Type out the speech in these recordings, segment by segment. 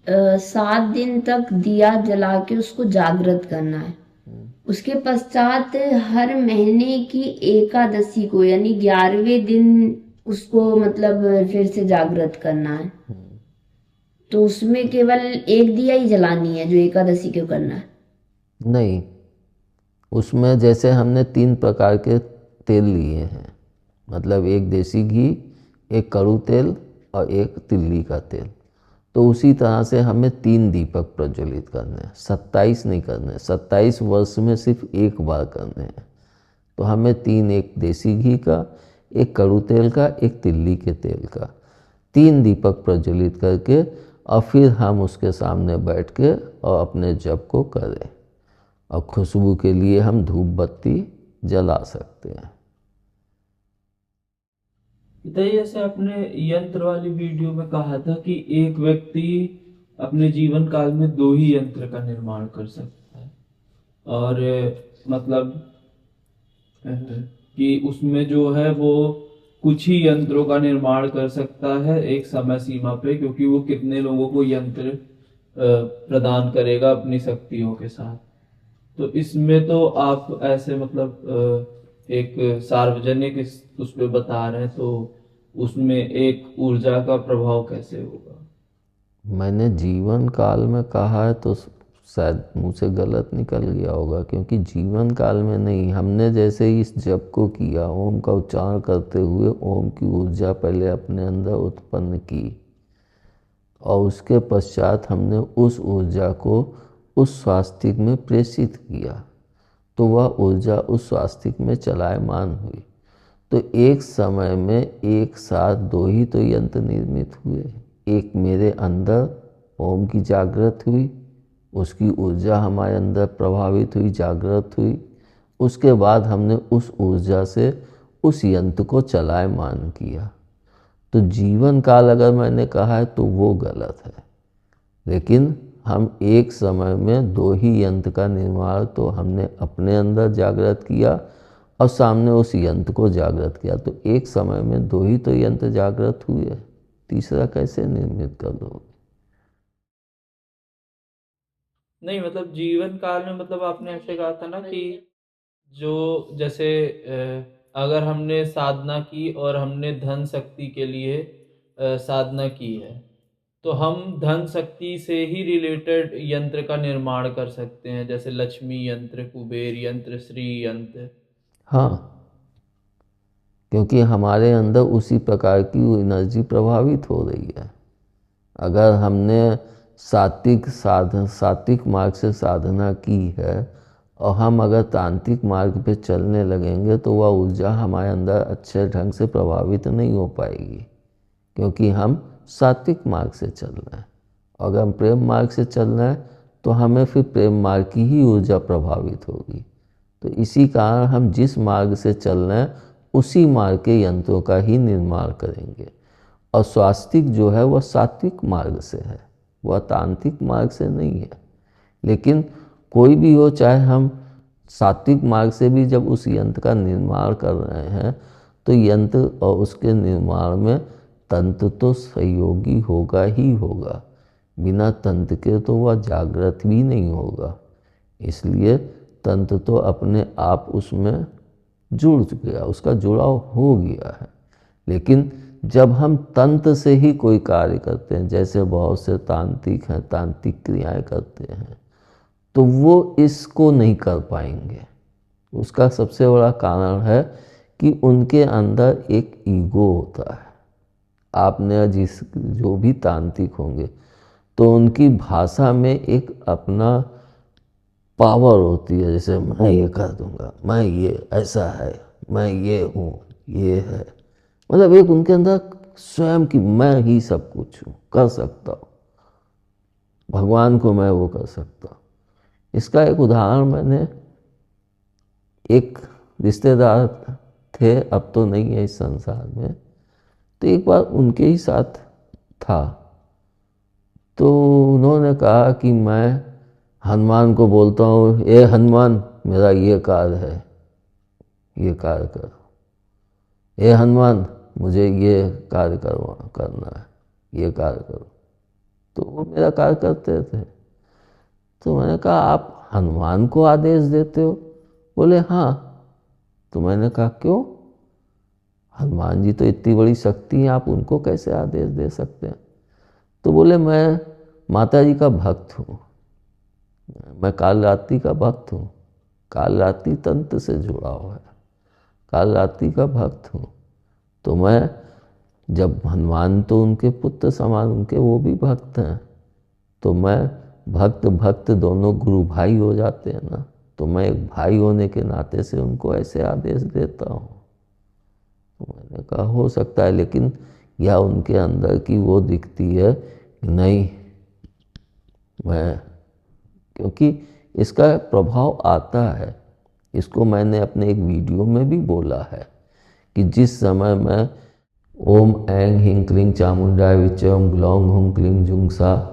7 दिन तक दिया जला के उसको जागृत करना है। उसके पश्चात हर महीने की एकादशी को यानी 11वें दिन उसको मतलब फिर से जागृत करना है। तो उसमें केवल एक दिया ही जलानी है जो एकादशी को करना है। नहीं, उसमें जैसे हमने 3 प्रकार के तेल लिए हैं, मतलब एक देसी घी, एक कड़ू तेल और एक तिल्ली का तेल। तो उसी तरह से हमें 3 दीपक प्रज्वलित करने हैं, 27 नहीं करने, 27 वर्ष में सिर्फ एक बार करने हैं। तो हमें 3, एक देसी घी का, एक कड़ू तेल का, एक तिल्ली के तेल का, 3 दीपक प्रज्वलित करके और फिर हम उसके सामने बैठ के और अपने जप को करें। और खुशबू के लिए हम धूप बत्ती जला सकते हैं। पिताजी, जैसे आपने यंत्र वाली वीडियो में कहा था कि एक व्यक्ति अपने जीवन काल में 2 ही यंत्र का निर्माण कर सकता है, और मतलब कि उसमें जो है वो कुछ ही यंत्रों का निर्माण कर सकता है एक समय सीमा पे, क्योंकि वो कितने लोगों को यंत्र प्रदान करेगा अपनी शक्तियों के साथ। तो इसमें तो आप ऐसे मतलब एक सार्वजनिक उस पे बता रहे हैं, तो उसमें एक ऊर्जा का प्रभाव कैसे होगा? मैंने जीवन काल में कहा है तो शायद मुँह से गलत निकल गया होगा, क्योंकि जीवन काल में नहीं, हमने जैसे ही इस जप को किया, ओम का उच्चारण करते हुए ओम की ऊर्जा पहले अपने अंदर उत्पन्न की और उसके पश्चात हमने उस ऊर्जा को उस स्वास्तिक में प्रेषित किया, तो वह ऊर्जा उस स्वास्तिक में चलायमान हुई। तो एक समय में एक साथ 2 ही तो यंत्र निर्मित हुए। एक मेरे अंदर ओम की जागृत हुई, उसकी ऊर्जा हमारे अंदर प्रभावित हुई, जागृत हुई। उसके बाद हमने उस ऊर्जा से उस यंत्र को चलायमान किया। तो जीवन काल अगर मैंने कहा है तो वो गलत है, लेकिन हम एक समय में 2 ही यंत्र का निर्माण तो हमने अपने अंदर जागृत किया और सामने उस यंत्र को जागृत किया। तो एक समय में 2 ही तो यंत्र जागृत हुए, तीसरा कैसे निर्मित कर दोगे? नहीं, मतलब जीवन काल में, मतलब आपने ऐसे कहा था ना कि जो जैसे अगर हमने साधना की और हमने धन शक्ति के लिए साधना की है, तो हम धन शक्ति से ही रिलेटेड यंत्र का निर्माण कर सकते हैं, जैसे लक्ष्मी यंत्र, कुबेर यंत्र, श्री यंत्र। हाँ, क्योंकि हमारे अंदर उसी प्रकार की एनर्जी प्रभावित हो रही है। अगर हमने सात्विक मार्ग से साधना की है और हम अगर तांत्रिक मार्ग पे चलने लगेंगे तो वह ऊर्जा हमारे अंदर अच्छे ढंग से प्रभावित नहीं हो पाएगी, क्योंकि हम सात्विक मार्ग से चल रहे हैं। अगर हम प्रेम मार्ग से चल रहे हैं तो हमें फिर प्रेम मार्ग की ही ऊर्जा प्रभावित होगी। तो इसी कारण हम जिस मार्ग से चल रहे हैं उसी मार्ग के यंत्रों का ही निर्माण करेंगे। और स्वास्तिक जो है वह सात्विक मार्ग से है, वह तांत्रिक मार्ग से नहीं है। लेकिन कोई भी हो, चाहे हम सात्विक मार्ग से भी जब उस यंत्र का निर्माण कर रहे हैं तो यंत्र और उसके निर्माण में तंत्र तो सहयोगी होगा ही होगा, बिना तंत्र के तो वह जागृत भी नहीं होगा। इसलिए तंत्र तो अपने आप उसमें जुड़ गया, उसका जुड़ाव हो गया है। लेकिन जब हम तंत्र से ही कोई कार्य करते हैं, जैसे बहुत से तांत्रिक हैं, तांत्रिक क्रियाएं करते हैं, तो वो इसको नहीं कर पाएंगे। उसका सबसे बड़ा कारण है कि उनके अंदर एक ईगो होता है। आपने जो भी तांत्रिक होंगे तो उनकी भाषा में एक अपना पावर होती है, जैसे मैं ये कर दूंगा, मैं ये ऐसा है, मैं ये हूँ, ये है। मतलब एक उनके अंदर स्वयं की मैं ही सब कुछ हूँ, कर सकता हूँ, भगवान को मैं वो कर सकता हूँ। इसका एक उदाहरण मैंने, एक रिश्तेदार थे, अब तो नहीं है इस संसार में, तो एक बार उनके ही साथ था। तो उन्होंने कहा कि मैं हनुमान को बोलता हूँ, ए हनुमान मेरा ये कार्य है, ये कार्य करो। ए हनुमान मुझे ये कार्य करना है, ये कार्य करो। तो वो मेरा कार्य करते थे। तो मैंने कहा आप हनुमान को आदेश देते हो? बोले हाँ। तो मैंने कहा क्यों? हनुमान जी तो इतनी बड़ी शक्ति है, आप उनको कैसे आदेश दे सकते हैं? तो बोले मैं माता जी का भक्त हूँ, मैं कालरात्रि का भक्त हूँ, कालरात्रि तंत्र से जुड़ा हुआ है, कालरात्रि का भक्त हूँ। तो मैं जब हनुमान तो उनके पुत्र समान, उनके वो भी भक्त हैं, तो मैं भक्त भक्त दोनों गुरु भाई हो जाते हैं ना, तो मैं एक भाई होने के नाते से उनको ऐसे आदेश देता हूँ। तो मैंने कहा हो सकता है, लेकिन यह उनके अंदर की वो दिखती है कि नहीं, मैं, क्योंकि इसका प्रभाव आता है। इसको मैंने अपने एक वीडियो में भी बोला है कि जिस समय मैं ओम ऐं ह्रीं क्लीं चामुंडाय विच्चे ओम ग्लौं हुं क्लीं जुंसा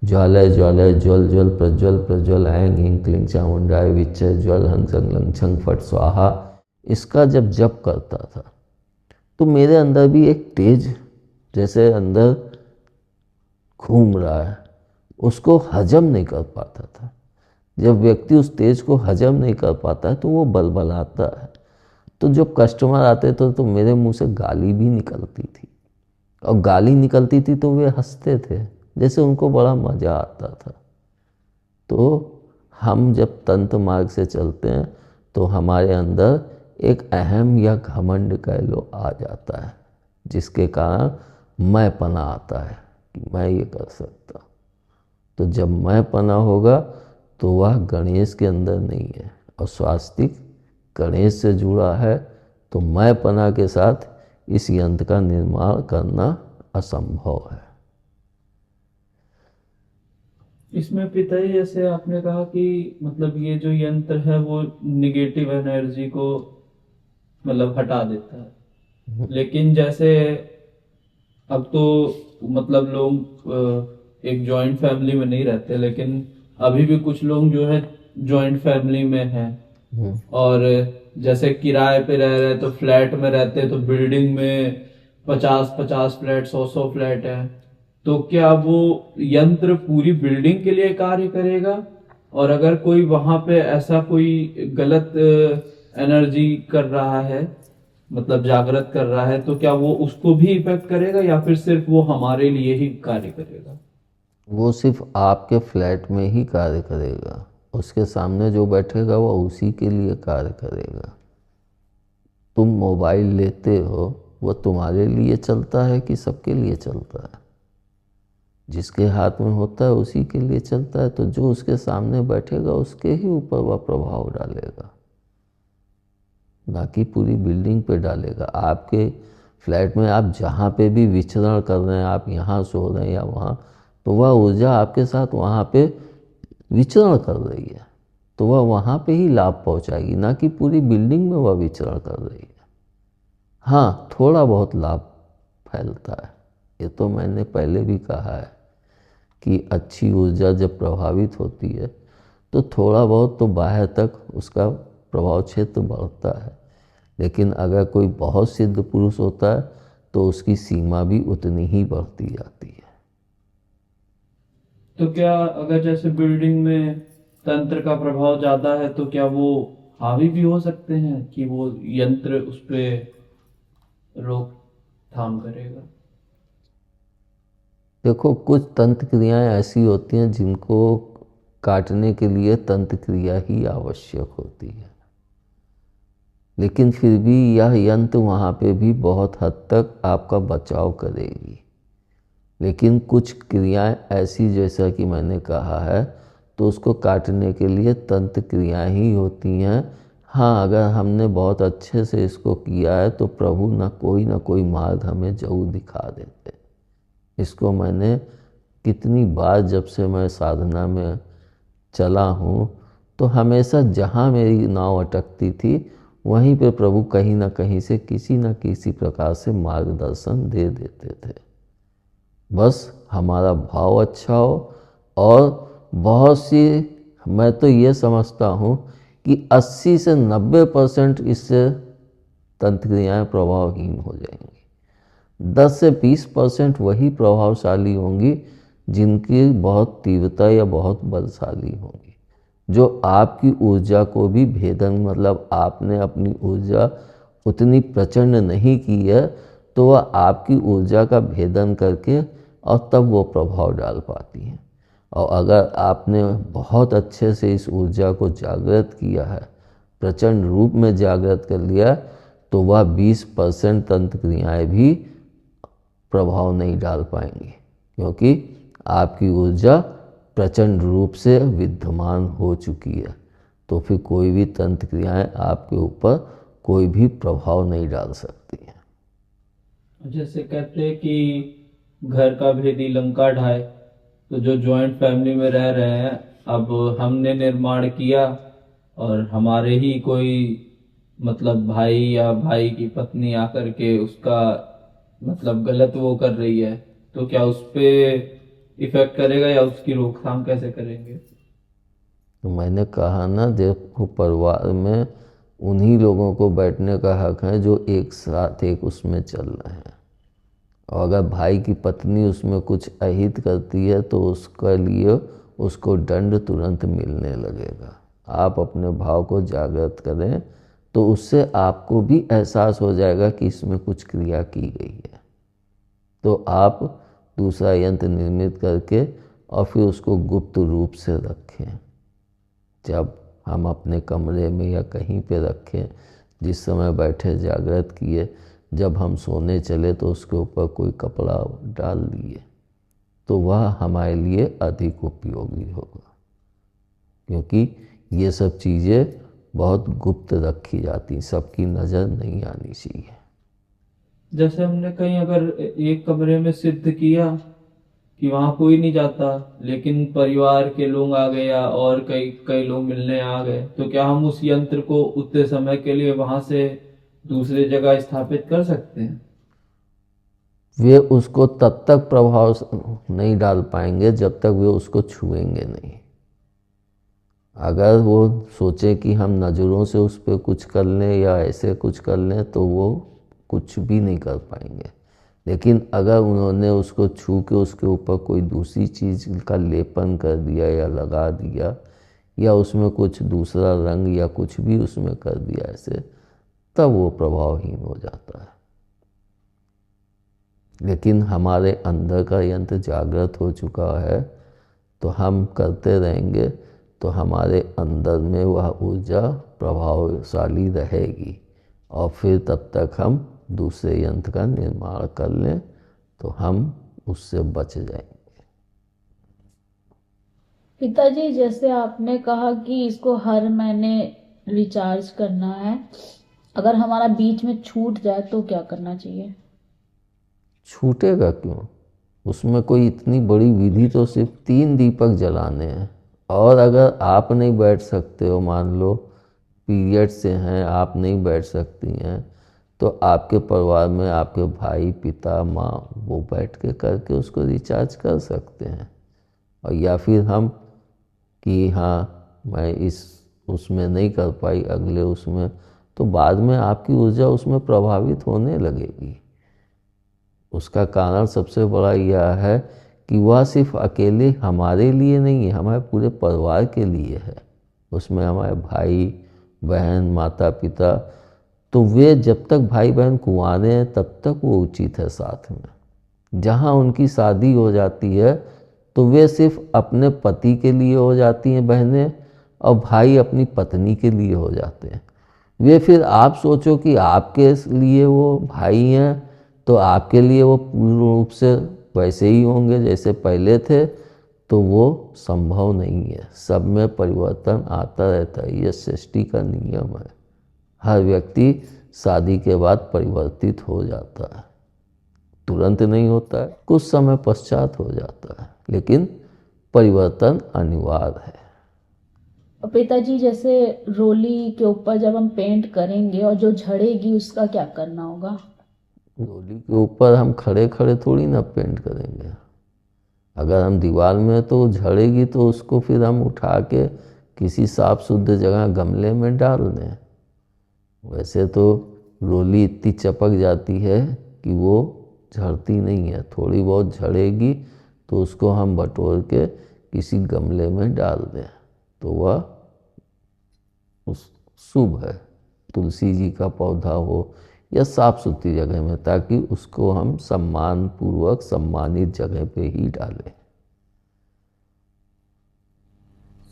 ज्वालय ज्वालय ज्वल ज्वल प्रज्वल प्रज्वल ऐं ह्रीं क्लीं चामुंडाय विच्चे ज्वल हं सं लं छं फट स्वाहा, इसका जब जप करता था तो मेरे अंदर भी एक तेज जैसे अंदर घूम रहा है, उसको हजम नहीं कर पाता था। जब व्यक्ति उस तेज को हजम नहीं कर पाता है तो वो बलबलाता है। तो जब कस्टमर आते थे तो मेरे मुंह से गाली भी निकलती थी, और गाली निकलती थी तो वे हंसते थे, जैसे उनको बड़ा मज़ा आता था। तो हम जब तंत्र मार्ग से चलते हैं तो हमारे अंदर एक अहम या घमंड कह लो आ जाता है, जिसके कारण मैंपना आता है कि मैं ये कर सकता। तो जब मैंपना होगा तो वह गणेश के अंदर नहीं है, और स्वास्तिक गणेश से जुड़ा है, तो मैंपना के साथ इस यंत्र का निर्माण करना असंभव है। इसमें पिताजी जैसे आपने कहा कि मतलब ये जो यंत्र है वो निगेटिव एनर्जी को मतलब हटा देता है, लेकिन जैसे अब तो मतलब लोग एक जॉइंट फैमिली में नहीं रहते, लेकिन अभी भी कुछ लोग जो है जॉइंट फैमिली में हैं, और जैसे किराए पे रह रहे तो फ्लैट में रहते, तो बिल्डिंग में 50-50 फ्लैट, 100-100 फ्लैट है, तो क्या वो यंत्र पूरी बिल्डिंग के लिए कार्य करेगा? और अगर कोई वहां पे ऐसा कोई गलत एनर्जी कर रहा है, मतलब जागृत कर रहा है, तो क्या वो उसको भी इफेक्ट करेगा या फिर सिर्फ वो हमारे लिए ही कार्य करेगा? वो सिर्फ आपके फ्लैट में ही कार्य करेगा, उसके सामने जो बैठेगा वो उसी के लिए कार्य करेगा। तुम मोबाइल लेते हो, वो तुम्हारे लिए चलता है कि सबके लिए चलता है? जिसके हाथ में होता है उसी के लिए चलता है, तो जो उसके सामने बैठेगा उसके ही ऊपर वह प्रभाव डालेगा, ना कि पूरी बिल्डिंग पे डालेगा। आपके फ्लैट में आप जहाँ पे भी विचरण कर रहे हैं, आप यहाँ सो रहे हैं या वहाँ, तो वह ऊर्जा आपके साथ वहाँ पे विचरण कर रही है, तो वह वहाँ पे ही लाभ पहुँचाएगी, ना कि पूरी बिल्डिंग में वह विचरण कर रही है। हाँ, थोड़ा बहुत लाभ फैलता है, ये तो मैंने पहले भी कहा है कि अच्छी ऊर्जा जब प्रभावित होती है तो थोड़ा बहुत तो बाहर तक उसका प्रभाव क्षेत्र बढ़ता है, लेकिन अगर कोई बहुत सिद्ध पुरुष होता है तो उसकी सीमा भी उतनी ही बढ़ती जाती है। तो क्या अगर जैसे बिल्डिंग में तंत्र का प्रभाव ज्यादा है तो क्या वो हावी भी हो सकते हैं कि वो यंत्र उस पे रोकथाम करेगा? देखो, कुछ तंत्र क्रियाएं ऐसी होती हैं जिनको काटने के लिए तंत्र क्रिया ही आवश्यक होती है, लेकिन फिर भी यह यंत्र वहाँ पे भी बहुत हद तक आपका बचाव करेगी। लेकिन कुछ क्रियाएं ऐसी, जैसा कि मैंने कहा है, तो उसको काटने के लिए तंत्र क्रियाएं ही होती हैं। हाँ, अगर हमने बहुत अच्छे से इसको किया है तो प्रभु ना कोई मार्ग हमें जरूर दिखा देते। इसको मैंने कितनी बार, जब से मैं साधना में चला हूँ, तो हमेशा जहाँ मेरी नाव अटकती थी वहीं पे प्रभु कहीं ना कहीं से किसी न किसी प्रकार से मार्गदर्शन दे देते थे। बस हमारा भाव अच्छा हो। और बहुत सी, मैं तो ये समझता हूँ कि 80 से 90% इससे तंत्र क्रियाएँ प्रभावहीन हो जाएंगी। 10 से 20% वही प्रभावशाली होंगी जिनकी बहुत तीव्रता या बहुत बलशाली होंगी, जो आपकी ऊर्जा को भी भेदन, मतलब आपने अपनी ऊर्जा उतनी प्रचंड नहीं की है तो वह आपकी ऊर्जा का भेदन करके और तब वो प्रभाव डाल पाती हैं। और अगर आपने बहुत अच्छे से इस ऊर्जा को जागृत किया है, प्रचंड रूप में जागृत कर लिया, तो वह 20% तंत्र क्रियाएँ भी प्रभाव नहीं डाल पाएंगी, क्योंकि आपकी ऊर्जा प्रचंड रूप से विद्यमान हो चुकी है। तो फिर कोई भी तंत्र क्रियाएँ आपके ऊपर कोई भी प्रभाव नहीं डाल सकती हैं। जैसे कहते हैं कि घर का भेदी लंका ढाए, तो जो जॉइंट फैमिली में रह रहे हैं, अब हमने निर्माण किया और हमारे ही कोई मतलब भाई या भाई की पत्नी आकर के उसका मतलब गलत वो कर रही है, तो क्या उस पे इफेक्ट करेगा या उसकी रोकथाम कैसे करेंगे? तो मैंने कहा ना, देखो परिवार में उन्हीं लोगों को बैठने का हक है जो एक साथ एक उसमें चल रहे हैं। और अगर भाई की पत्नी उसमें कुछ अहित करती है तो उसके लिए उसको दंड तुरंत मिलने लगेगा। आप अपने भाव को जागृत करें तो उससे आपको भी एहसास हो जाएगा कि इसमें कुछ क्रिया की गई है, तो आप दूसरा यंत्र निर्मित करके और फिर उसको गुप्त रूप से रखें। जब हम अपने कमरे में या कहीं पे रखें, जिस समय बैठे जागृत किए, जब हम सोने चले तो उसके ऊपर कोई कपड़ा डाल दिए, तो वह हमारे लिए अधिक उपयोगी होगा, क्योंकि ये सब चीज़ें बहुत गुप्त रखी जाती, सबकी नज़र नहीं आनी चाहिए। जैसे हमने कहीं अगर एक कमरे में सिद्ध किया कि वहां कोई नहीं जाता, लेकिन परिवार के लोग आ गए या और कई कई लोग मिलने आ गए, तो क्या हम उस यंत्र को उतने समय के लिए वहां से दूसरे जगह स्थापित कर सकते हैं? वे उसको तब तक प्रभाव नहीं डाल पाएंगे जब तक वे उसको छुएंगे नहीं। अगर वो सोचे कि हम नज़रों से उस पर कुछ कर लें या ऐसे कुछ कर लें तो वो कुछ भी नहीं कर पाएंगे। लेकिन अगर उन्होंने उसको छू के उसके ऊपर कोई दूसरी चीज़ का लेपन कर दिया या लगा दिया या उसमें कुछ दूसरा रंग या कुछ भी उसमें कर दिया ऐसे, तब वो प्रभावहीन हो जाता है। लेकिन हमारे अंदर का यंत्र जागृत हो चुका है, तो हम करते रहेंगे तो हमारे अंदर में वह ऊर्जा प्रभावशाली रहेगी और फिर तब तक हम दूसरे यंत्र का निर्माण कर लें तो हम उससे बच जाएंगे। पिताजी, जैसे आपने कहा कि इसको हर महीने रिचार्ज करना है, अगर हमारा बीच में छूट जाए तो क्या करना चाहिए? छूटेगा क्यों? उसमें कोई इतनी बड़ी विधि तो सिर्फ 3 दीपक जलाने हैं। और अगर आप नहीं बैठ सकते हो, मान लो पीरियड से हैं, आप नहीं बैठ सकती हैं, तो आपके परिवार में आपके भाई, पिता, माँ, वो बैठ के करके उसको रिचार्ज कर सकते हैं। और या फिर हम कि हाँ मैं इस उसमें नहीं कर पाई, अगले उसमें, तो बाद में आपकी ऊर्जा उसमें प्रभावित होने लगेगी। उसका कारण सबसे बड़ा यह है कि वह सिर्फ अकेले हमारे लिए नहीं है, हमारे पूरे परिवार के लिए है। उसमें हमारे भाई बहन, माता पिता, तो वे जब तक भाई बहन कुंवारे हैं तब तक वो उचित है साथ में। जहाँ उनकी शादी हो जाती है तो वे सिर्फ अपने पति के लिए हो जाती हैं बहनें, और भाई अपनी पत्नी के लिए हो जाते हैं। वे फिर आप सोचो कि आपके लिए वो भाई हैं तो आपके लिए वो पूर्ण रूप से वैसे ही होंगे जैसे पहले थे, तो वो संभव नहीं है। सब में परिवर्तन आता रहता है, ये सृष्टि का नियम है। हर व्यक्ति शादी के बाद परिवर्तित हो जाता है, तुरंत नहीं होता है, कुछ समय पश्चात हो जाता है, लेकिन परिवर्तन अनिवार्य है। और पिताजी, जैसे रोली के ऊपर जब हम पेंट करेंगे और जो झड़ेगी उसका क्या करना होगा? रोली के ऊपर हम खड़े खड़े थोड़ी ना पेंट करेंगे। अगर हम दीवार में तो झड़ेगी तो उसको फिर हम उठा के किसी साफ शुद्ध जगह गमले में डाल दें। वैसे तो रोली इतनी चपक जाती है कि वो झड़ती नहीं है, थोड़ी बहुत झड़ेगी तो उसको हम बटोर के किसी गमले में डाल दें तो वह शुभ है। तुलसी जी का पौधा हो या साफ सुथरी जगह में, ताकि उसको हम सम्मान पूर्वक सम्मानित जगह पे ही डालें।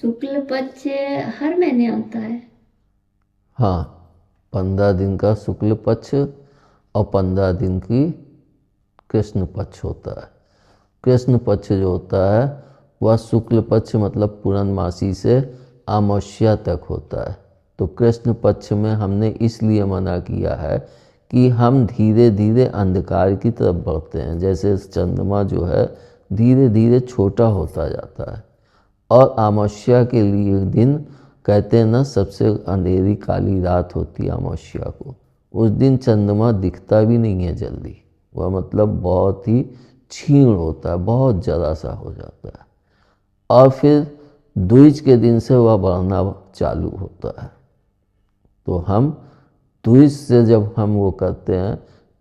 शुक्ल पक्ष हर महीने आता है? हाँ, 15 दिन का शुक्ल पक्ष और 15 दिन की कृष्ण पक्ष होता है। कृष्ण पक्ष जो होता है वह शुक्ल पक्ष मतलब पूर्णमासी से अमावस्या तक होता है। तो कृष्ण पक्ष में हमने इसलिए मना किया है कि हम धीरे धीरे अंधकार की तरफ बढ़ते हैं। जैसे चंद्रमा जो है धीरे धीरे छोटा होता जाता है, और अमावस्या के लिए दिन कहते हैं ना, सबसे अंधेरी काली रात होती है अमावस्या को। उस दिन चंद्रमा दिखता भी नहीं है जल्दी, वह मतलब बहुत ही क्षीण होता है, बहुत जरा सा हो जाता है। और फिर द्विज के दिन से वह बढ़ना चालू होता है। तो हम द्विज से जब हम वो करते हैं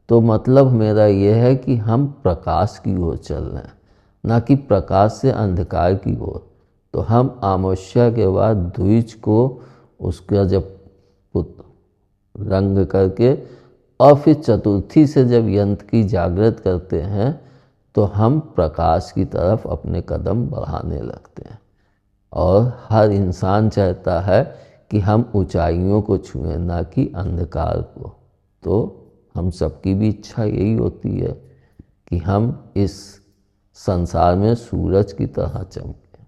तो मतलब मेरा ये है कि हम प्रकाश की ओर चल रहे हैं, ना कि प्रकाश से अंधकार की ओर। तो हम अमावस्या के बाद द्विज को उसका जब रंग करके और फिर चतुर्थी से जब यंत्र की जागृत करते हैं तो हम प्रकाश की तरफ अपने कदम बढ़ाने लगते हैं। और हर इंसान चाहता है कि हम ऊंचाइयों को छुएं, ना कि अंधकार को। तो हम सबकी भी इच्छा यही होती है कि हम इस संसार में सूरज की तरह चमकें।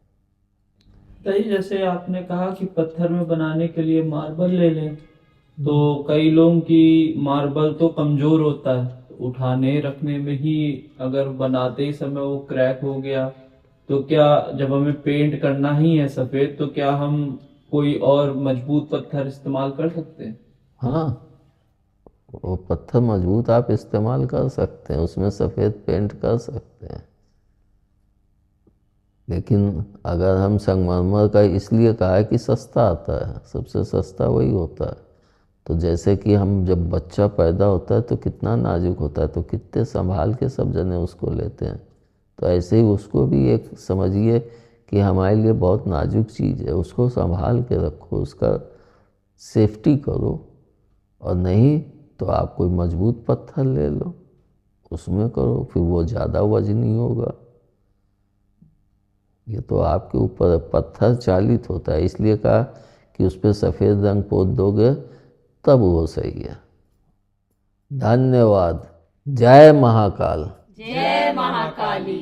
तो जैसे आपने कहा कि पत्थर में बनाने के लिए मार्बल ले लें, तो कई लोगों की मार्बल तो कमजोर होता है, तो उठाने रखने में ही अगर बनाते ही समय वो क्रैक हो गया, तो क्या जब हमें पेंट करना ही है सफेद, तो क्या हम कोई और मजबूत पत्थर इस्तेमाल कर सकते हैं? हाँ, वो पत्थर मजबूत आप इस्तेमाल कर सकते हैं, उसमें सफ़ेद पेंट कर सकते हैं। लेकिन अगर हम संगमरमर का इसलिए कहा है कि सस्ता आता है, सबसे सस्ता वही होता है। तो जैसे कि हम जब बच्चा पैदा होता है तो कितना नाजुक होता है, तो कितने संभाल के सब जने उसको लेते हैं। तो ऐसे ही उसको भी एक समझिए कि हमारे लिए बहुत नाजुक चीज़ है, उसको संभाल के रखो, उसका सेफ्टी करो। और नहीं तो आप कोई मजबूत पत्थर ले लो, उसमें करो, फिर वो ज़्यादा वजनी होगा। ये तो आपके ऊपर पत्थर चालित होता है, इसलिए कहा कि उस पर सफ़ेद रंग पोत दोगे तब वो सही है। धन्यवाद। जय महाकाल। जय महाकाली।